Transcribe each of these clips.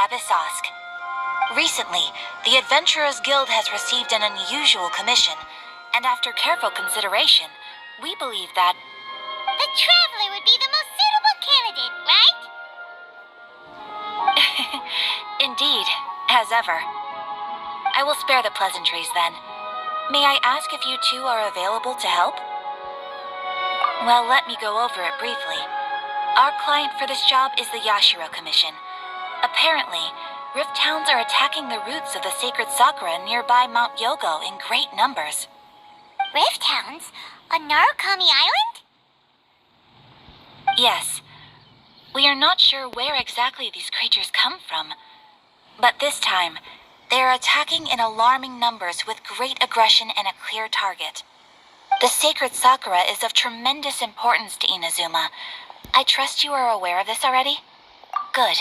Abyssosk. Recently, the Adventurers Guild has received an unusual commission, and after careful consideration, we believe that the Traveler would be the most suitable candidate, right? Indeed, as ever. I will spare the pleasantries then. May I ask if you two are available to help? Well, let me go over it briefly. Our client for this job is the Yashiro Commission. Apparently, Rift Towns are attacking the roots of the sacred sakura nearby Mount Yogo in great numbers. Rift Hounds? On Narukami Island? Yes. We are not sure where exactly these creatures come from. But this time, they are attacking in alarming numbers with great aggression and a clear target. The sacred sakura is of tremendous importance to Inazuma. I trust you are aware of this already? Good.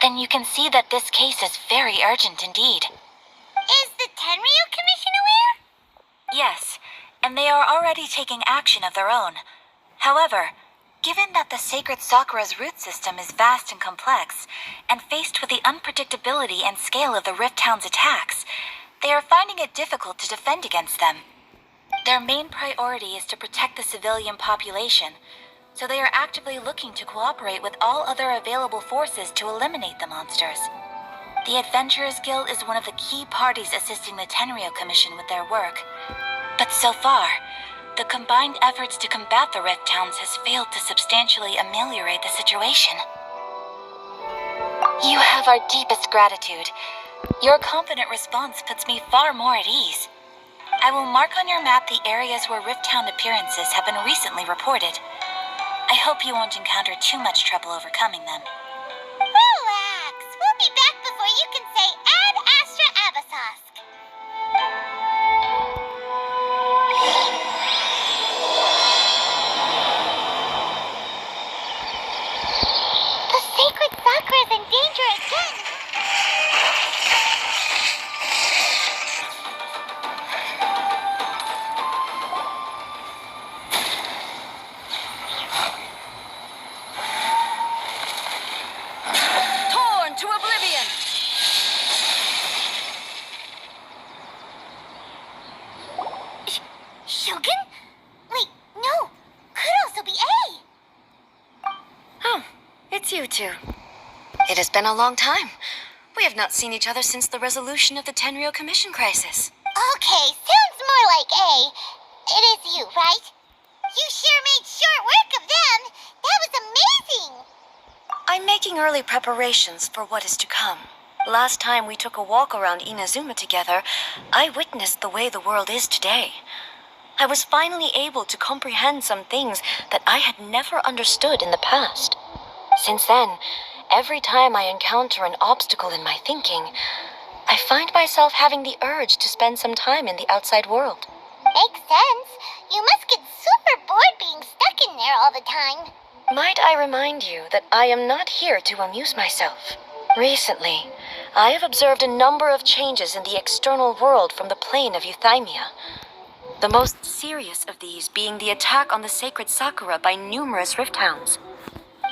Then you can see that this case is very urgent indeed. Is the Tenryu Commission aware? Yes, and they are already taking action of their own. However, given that the sacred sakura's root system is vast and complex, and faced with the unpredictability and scale of the Rift Town's attacks, they are finding it difficult to defend against them. Their main priority is to protect the civilian population, so they are actively looking to cooperate with all other available forces to eliminate the monsters. The Adventurers Guild is one of the key parties assisting the Tenryu Commission with their work. But so far, the combined efforts to combat the Rift Towns has failed to substantially ameliorate the situation. You have our deepest gratitude. Your confident response puts me far more at ease. I will mark on your map the areas where Rift Town appearances have been recently reported. I hope you won't encounter too much trouble overcoming them. Relax! We'll be back before you can say Ad Astra Abyssosk. The sacred sakura is in danger again. Torn to oblivion! Shogun? Wait, no. Could also be A. Oh, it's you two. It has been a long time. We have not seen each other since the resolution of the Tenryu Commission crisis. Okay, sounds more like A. It is you, right? You sure made short work of them. That was amazing. I'm making early preparations for what is to come. Last time we took a walk around Inazuma together, I witnessed the way the world is today. I was finally able to comprehend some things that I had never understood in the past. Since then, every time I encounter an obstacle in my thinking, I find myself having the urge to spend some time in the outside world. Makes sense. You must get super bored being stuck in there all the time. Might I remind you that I am not here to amuse myself. Recently, I have observed a number of changes in the external world from the plane of Euthymia. The most serious of these being the attack on the sacred sakura by numerous Rift Hounds.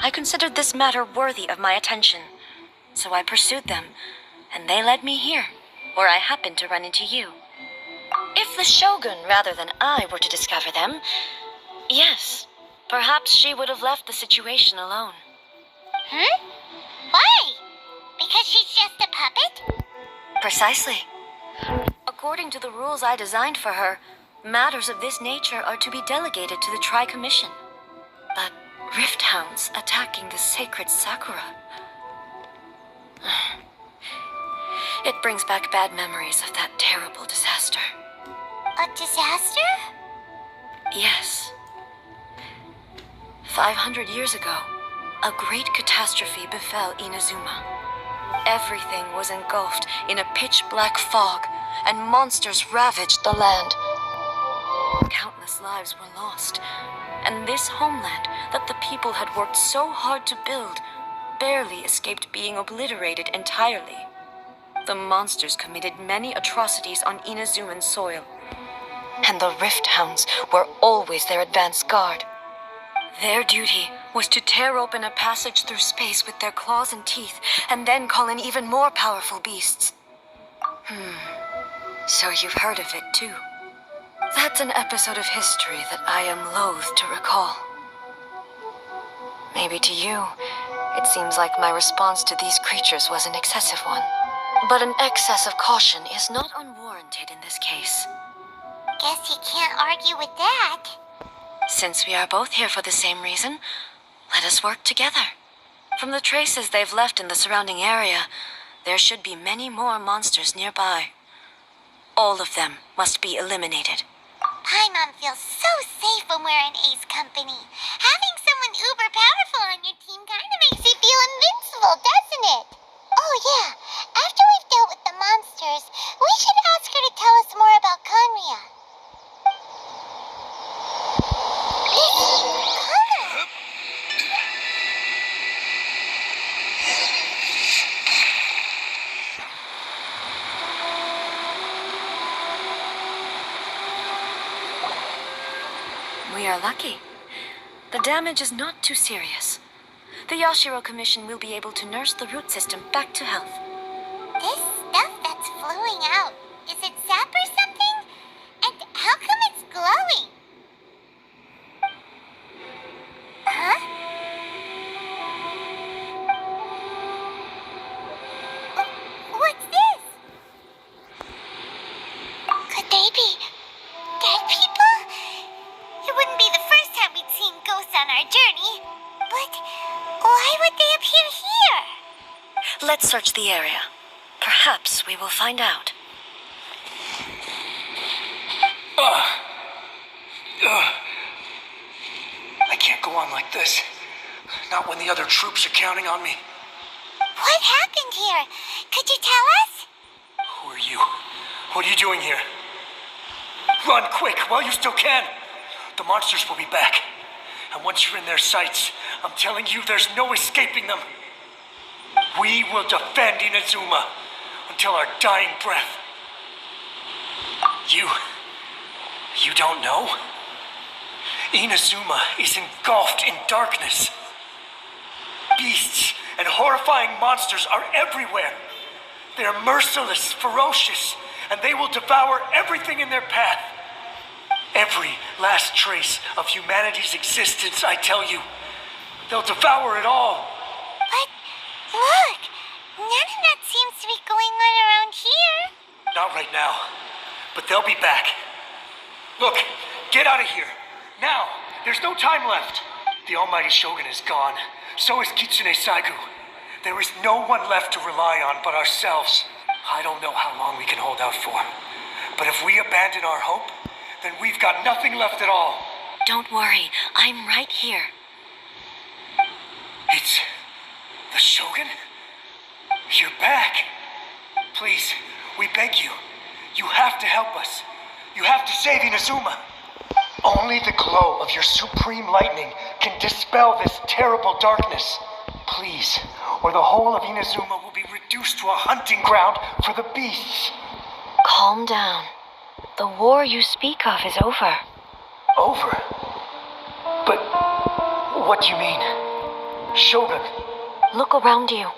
I considered this matter worthy of my attention, so I pursued them, and they led me here, where I happened to run into you. If the Shogun rather than I were to discover them, yes, perhaps she would have left the situation alone. Why? Because she's just a puppet? Precisely. According to the rules I designed for her, matters of this nature are to be delegated to the Tri-Commission. But Rift Hounds attacking the sacred sakura. It brings back bad memories of that terrible disaster. A disaster? Yes. 500 years ago, a great catastrophe befell Inazuma. Everything was engulfed in a pitch-black fog, and monsters ravaged the land. Countless lives were lost, and this homeland that the people had worked so hard to build barely escaped being obliterated entirely. The monsters committed many atrocities on Inazuman soil, and the Rift Hounds were always their advance guard. Their duty was to tear open a passage through space with their claws and teeth, and then call in even more powerful beasts. So you've heard of it too. That's an episode of history that I am loath to recall. Maybe to you, it seems like my response to these creatures was an excessive one. But an excess of caution is not unwarranted in this case. Guess you can't argue with that. Since we are both here for the same reason, let us work together. From the traces they've left in the surrounding area, there should be many more monsters nearby. All of them must be eliminated. Paimon feels so safe when we're in A's company. Having someone uber powerful on your team kind of makes you feel invincible, doesn't it? Oh yeah, after we've dealt with the monsters, we should ask her to tell us more about Conria. We are lucky. The damage is not too serious. The Yashiro Commission will be able to nurse the root system back to health. This stuff that's flowing out, is it sap or something? And how come it's glowing? Huh? What's this? Could they be dead people? It wouldn't be the first time we'd seen ghosts on our journey. But why would they appear here? Let's search the area. Perhaps we will find out. I can't go on like this. Not when the other troops are counting on me. What happened here? Could you tell us? Who are you? What are you doing here? Run quick while you still can. The monsters will be back. And once you're in their sights, I'm telling you there's no escaping them. We will defend Inazuma until our dying breath. You don't know? Inazuma is engulfed in darkness. Beasts and horrifying monsters are everywhere. They're merciless, ferocious, and they will devour everything in their path. Every last trace of humanity's existence, I tell you. They'll devour it all. But look, none of that seems to be going on around here. Not right now, but they'll be back. Look, get out of here. Now, there's no time left. The almighty Shogun is gone. So is Kitsune Saigu. There is no one left to rely on but ourselves. I don't know how long we can hold out for. But if we abandon our hope, then we've got nothing left at all. Don't worry, I'm right here. It's the Shogun? You're back. Please, we beg you. You have to help us. You have to save Inazuma. Only the glow of your supreme lightning can dispel this terrible darkness. Please, or the whole of Inazuma will be reduced to a hunting ground for the beasts. Calm down. The war you speak of is over. Over? But what do you mean? Shogun? Look around you.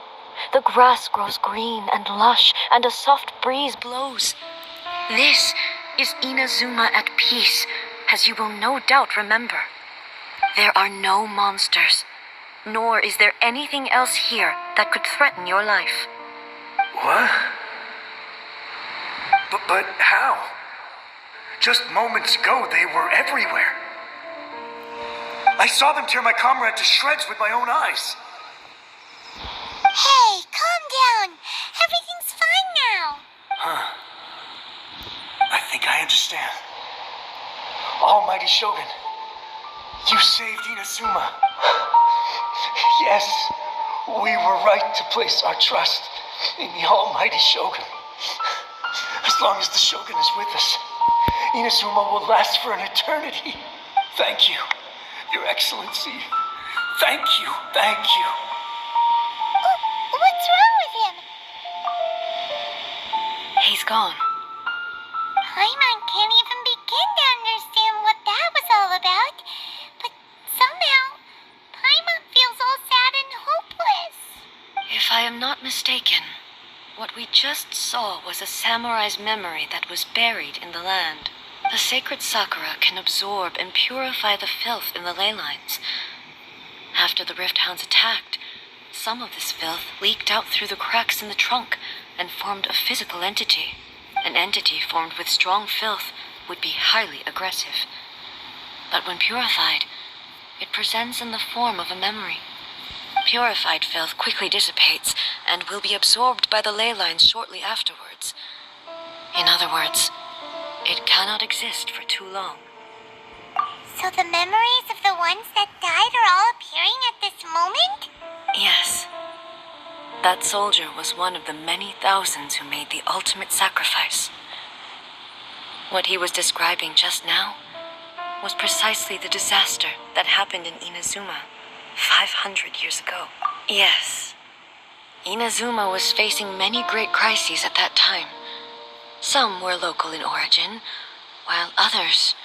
The grass grows green and lush, and a soft breeze blows. This is Inazuma at peace, as you will no doubt remember. There are no monsters, nor is there anything else here that could threaten your life. What? But how? Just moments ago, they were everywhere. I saw them tear my comrade to shreds with my own eyes. Hey, calm down. Everything's fine now. Huh. I think I understand. Almighty Shogun, you saved Inazuma. Yes, we were right to place our trust in the Almighty Shogun. As long as the Shogun is with us, Inazuma will last for an eternity. Thank you, Your Excellency. Thank you, thank you. What's wrong with him? He's gone. Paimon can't even begin to understand what that was all about. But somehow, Paimon If I am not mistaken, what we just saw was a samurai's memory that was buried in the land. The sacred sakura can absorb and purify the filth in the ley lines. After the Rift Hounds attacked, some of this filth leaked out through the cracks in the trunk and formed a physical entity. An entity formed with strong filth would be highly aggressive. But when purified, it presents in the form of a memory. Purified filth quickly dissipates and will be absorbed by the ley lines shortly afterwards. In other words, it cannot exist for too long. So the memories of the ones that died are all appearing at this moment? Yes. That soldier was one of the many thousands who made the ultimate sacrifice. What he was describing just now was precisely the disaster that happened in Inazuma 500 years ago. Yes. Inazuma was facing many great crises at that time. Some were local in origin, while others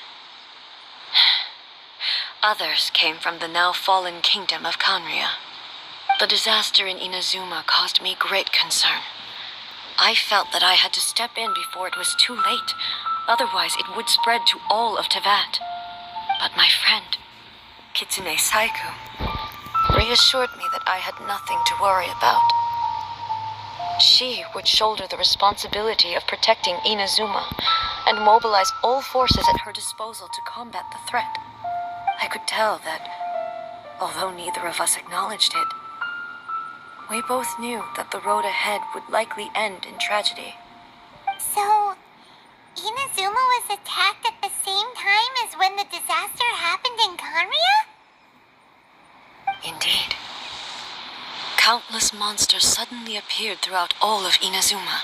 came from the now fallen kingdom of Kanria. The disaster in Inazuma caused me great concern. I felt that I had to step in before it was too late, otherwise it would spread to all of Teyvat. But my friend, Kitsune Saiku, reassured me that I had nothing to worry about. She would shoulder the responsibility of protecting Inazuma and mobilize all forces at her disposal to combat the threat. I could tell that, although neither of us acknowledged it, we both knew that the road ahead would likely end in tragedy. So, Inazuma was attacked at the same time as when the disaster happened in Kanria? Indeed. Countless monsters suddenly appeared throughout all of Inazuma.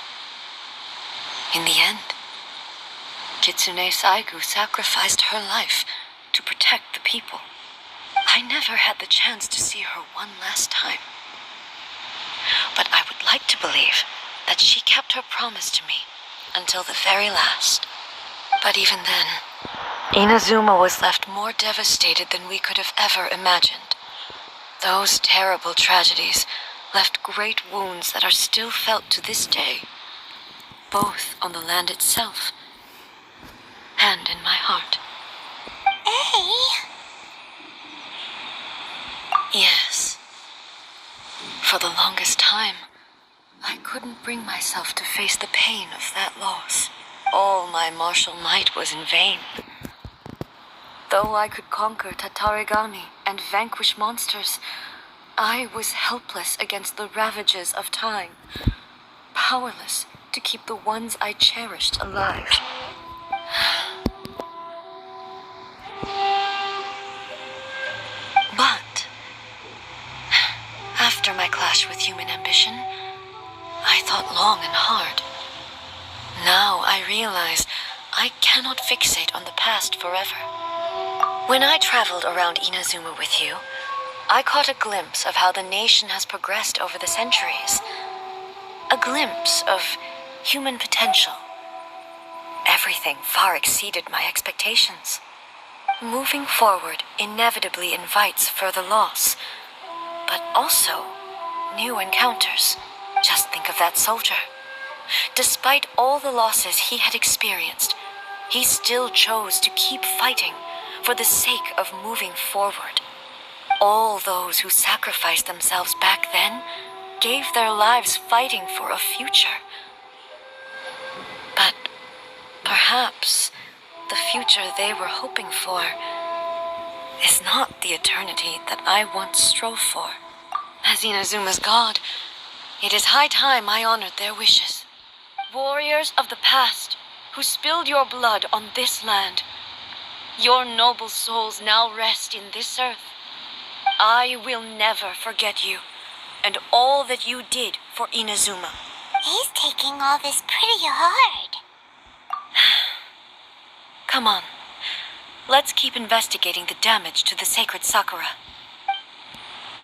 In the end, Kitsune Saigu sacrificed her life to protect the people. I never had the chance to see her one last time. But I would like to believe that she kept her promise to me until the very last. But even then, Inazuma was left more devastated than we could have ever imagined. Those terrible tragedies left great wounds that are still felt to this day, both on the land itself and in my heart. Hey! Yes. For the longest time, I couldn't bring myself to face the pain of that loss. All my martial might was in vain. Though I could conquer Tatarigami and vanquish monsters, I was helpless against the ravages of time, powerless to keep the ones I cherished alive. But after my clash with human ambition, I thought long and hard. Now I realize I cannot fixate on the past forever. When I traveled around Inazuma with you, I caught a glimpse of how the nation has progressed over the centuries. A glimpse of human potential. Everything far exceeded my expectations. Moving forward inevitably invites further loss, but also new encounters. Just think of that soldier. Despite all the losses he had experienced, he still chose to keep fighting for the sake of moving forward. All those who sacrificed themselves back then gave their lives fighting for a future. But perhaps the future they were hoping for is not the eternity that I once strove for. As Inazuma's god, it is high time I honored their wishes. Warriors of the past who spilled your blood on this land, your noble souls now rest in this earth. I will never forget you and all that you did for Inazuma. He's taking all this pretty hard. Come on, let's keep investigating the damage to the sacred Sakura.